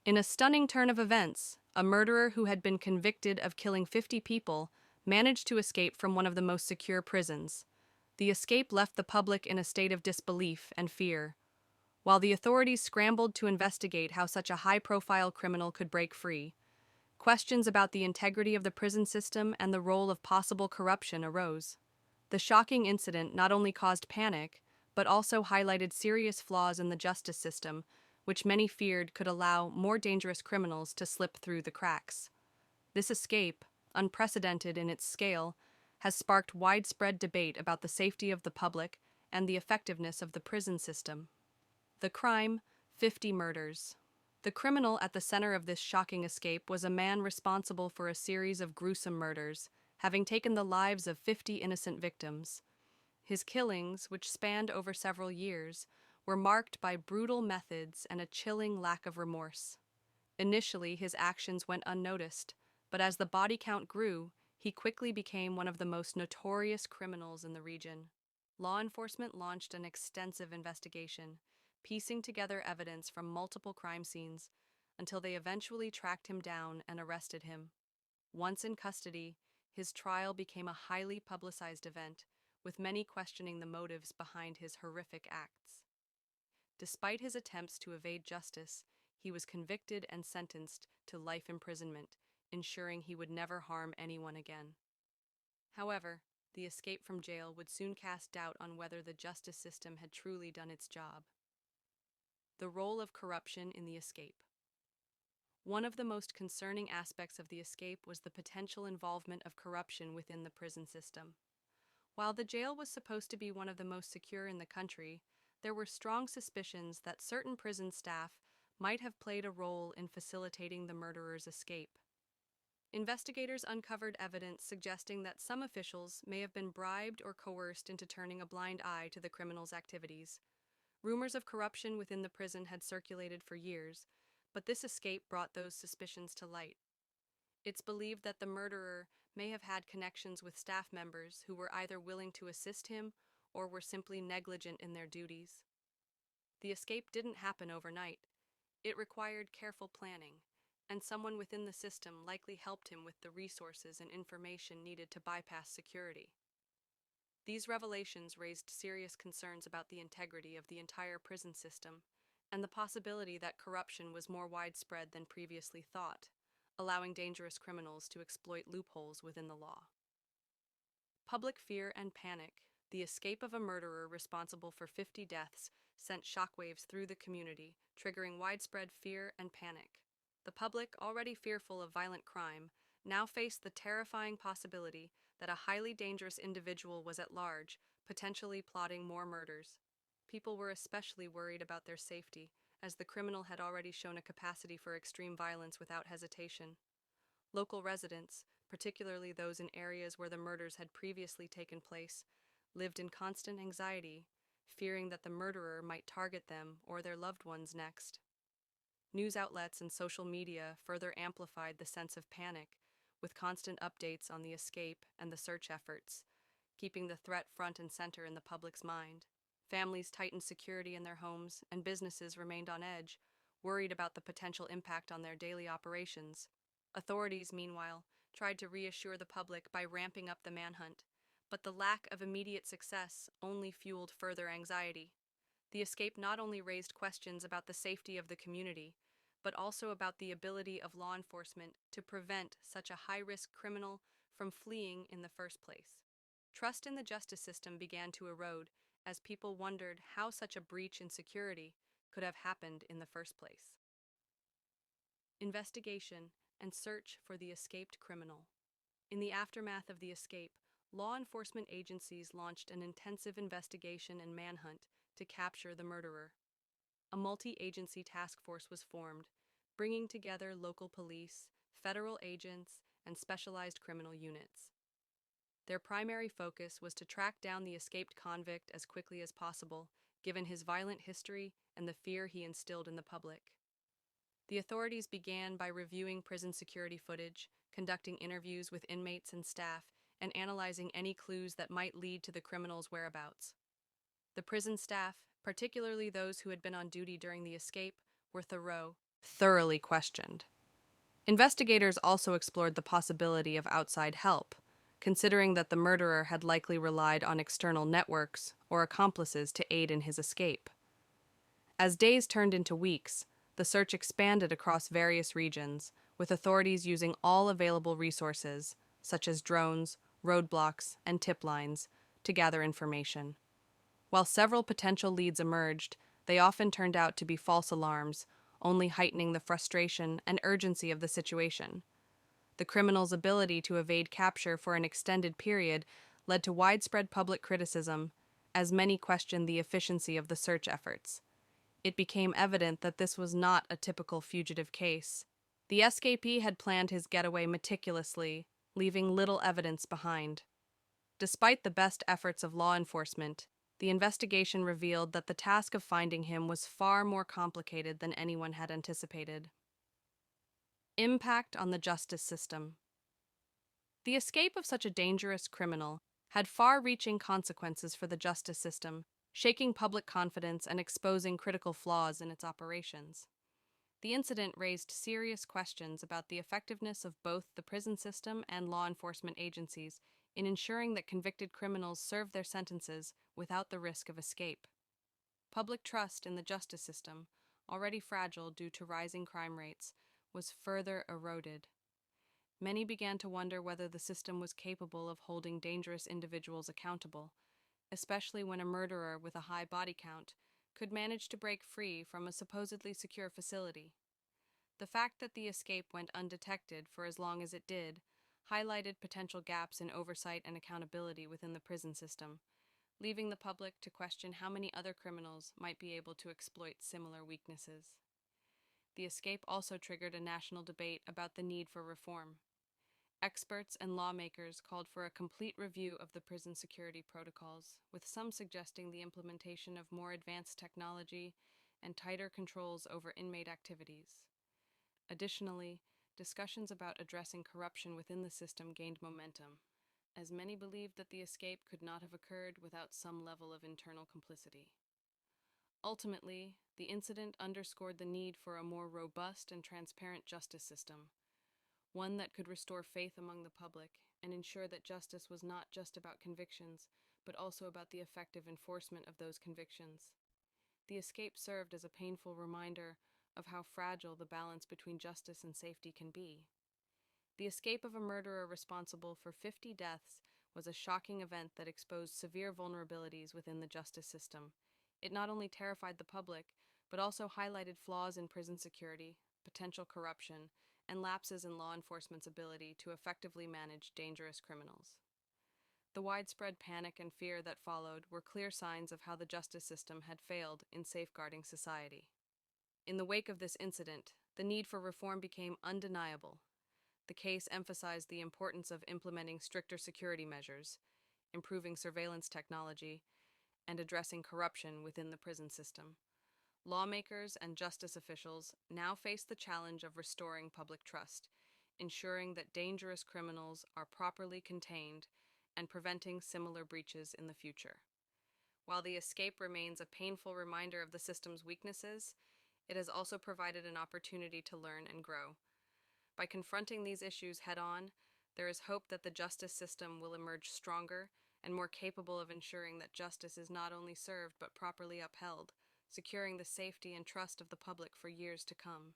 In a stunning turn of events, a murderer who had been convicted of killing 50 people managed to escape from one of the most secure prisons. The escape left the public in a state of disbelief and fear. While the authorities scrambled to investigate how such a high-profile criminal could break free, questions about the integrity of the prison system and the role of possible corruption arose. The shocking incident not only caused panic, but also highlighted serious flaws in the justice system, which many feared could allow more dangerous criminals to slip through the cracks. This escape, unprecedented in its scale, has sparked widespread debate about the safety of the public and the effectiveness of the prison system. The crime: 50 murders. The criminal at the center of this shocking escape was a man responsible for a series of gruesome murders, having taken the lives of 50 innocent victims. His killings, which spanned over several years, were marked by brutal methods and a chilling lack of remorse. Initially, his actions went unnoticed, but as the body count grew, he quickly became one of the most notorious criminals in the region. Law enforcement launched an extensive investigation, piecing together evidence from multiple crime scenes until they eventually tracked him down and arrested him. Once in custody, his trial became a highly publicized event, with many questioning the motives behind his horrific acts. Despite his attempts to evade justice, he was convicted and sentenced to life imprisonment, ensuring he would never harm anyone again. However, the escape from jail would soon cast doubt on whether the justice system had truly done its job. The role of corruption in the escape. One of the most concerning aspects of the escape was the potential involvement of corruption within the prison system. While the jail was supposed to be one of the most secure in the country, there were strong suspicions that certain prison staff might have played a role in facilitating the murderer's escape. Investigators uncovered evidence suggesting that some officials may have been bribed or coerced into turning a blind eye to the criminal's activities. Rumors of corruption within the prison had circulated for years, but this escape brought those suspicions to light. It's believed that the murderer may have had connections with staff members who were either willing to assist him or were simply negligent in their duties. The escape didn't happen overnight. It required careful planning, and someone within the system likely helped him with the resources and information needed to bypass security. These revelations raised serious concerns about the integrity of the entire prison system and the possibility that corruption was more widespread than previously thought, allowing dangerous criminals to exploit loopholes within the law. Public fear and panic. The escape of a murderer responsible for 50 deaths sent shockwaves through the community, triggering widespread fear and panic. The public, already fearful of violent crime, now faced the terrifying possibility that a highly dangerous individual was at large, potentially plotting more murders. People were especially worried about their safety, as the criminal had already shown a capacity for extreme violence without hesitation. Local residents, particularly those in areas where the murders had previously taken place, lived in constant anxiety, fearing that the murderer might target them or their loved ones next. News outlets and social media further amplified the sense of panic, with constant updates on the escape and the search efforts, keeping the threat front and center in the public's mind. Families tightened security in their homes, and businesses remained on edge, worried about the potential impact on their daily operations. Authorities, meanwhile, tried to reassure the public by ramping up the manhunt, but the lack of immediate success only fueled further anxiety. The escape not only raised questions about the safety of the community, but also about the ability of law enforcement to prevent such a high-risk criminal from fleeing in the first place. Trust in the justice system began to erode as people wondered how such a breach in security could have happened in the first place. Investigation and search for the escaped criminal. In the aftermath of the escape, law enforcement agencies launched an intensive investigation and manhunt to capture the murderer. A multi-agency task force was formed, bringing together local police, federal agents, and specialized criminal units. Their primary focus was to track down the escaped convict as quickly as possible, given his violent history and the fear he instilled in the public. The authorities began by reviewing prison security footage, conducting interviews with inmates and staff, and analyzing any clues that might lead to the criminal's whereabouts. The prison staff, particularly those who had been on duty during the escape, were thorough, thoroughly questioned. Investigators also explored the possibility of outside help, considering that the murderer had likely relied on external networks or accomplices to aid in his escape. As days turned into weeks, the search expanded across various regions, with authorities using all available resources, such as drones, roadblocks, and tip lines, to gather information. While several potential leads emerged, they often turned out to be false alarms, only heightening the frustration and urgency of the situation. The criminal's ability to evade capture for an extended period led to widespread public criticism, as many questioned the efficiency of the search efforts. It became evident that this was not a typical fugitive case. The escapee had planned his getaway meticulously, leaving little evidence behind. Despite the best efforts of law enforcement, the investigation revealed that the task of finding him was far more complicated than anyone had anticipated. Impact on the justice system. The escape of such a dangerous criminal had far-reaching consequences for the justice system, shaking public confidence and exposing critical flaws in its operations. The incident raised serious questions about the effectiveness of both the prison system and law enforcement agencies in ensuring that convicted criminals serve their sentences without the risk of escape. Public trust in the justice system, already fragile due to rising crime rates, was further eroded. Many began to wonder whether the system was capable of holding dangerous individuals accountable, especially when a murderer with a high body count could manage to break free from a supposedly secure facility. The fact that the escape went undetected for as long as it did highlighted potential gaps in oversight and accountability within the prison system, leaving the public to question how many other criminals might be able to exploit similar weaknesses. The escape also triggered a national debate about the need for reform. Experts and lawmakers called for a complete review of the prison security protocols, with some suggesting the implementation of more advanced technology and tighter controls over inmate activities. Additionally, discussions about addressing corruption within the system gained momentum, as many believed that the escape could not have occurred without some level of internal complicity. Ultimately, the incident underscored the need for a more robust and transparent justice system, one that could restore faith among the public and ensure that justice was not just about convictions, but also about the effective enforcement of those convictions. The escape served as a painful reminder of how fragile the balance between justice and safety can be. The escape of a murderer responsible for 50 deaths was a shocking event that exposed severe vulnerabilities within the justice system. It not only terrified the public, but also highlighted flaws in prison security, potential corruption, and lapses in law enforcement's ability to effectively manage dangerous criminals. The widespread panic and fear that followed were clear signs of how the justice system had failed in safeguarding society. In the wake of this incident, the need for reform became undeniable. The case emphasized the importance of implementing stricter security measures, improving surveillance technology, and addressing corruption within the prison system. Lawmakers and justice officials now face the challenge of restoring public trust, ensuring that dangerous criminals are properly contained and preventing similar breaches in the future. While the escape remains a painful reminder of the system's weaknesses, it has also provided an opportunity to learn and grow. By confronting these issues head-on, there is hope that the justice system will emerge stronger and more capable of ensuring that justice is not only served but properly upheld, securing the safety and trust of the public for years to come.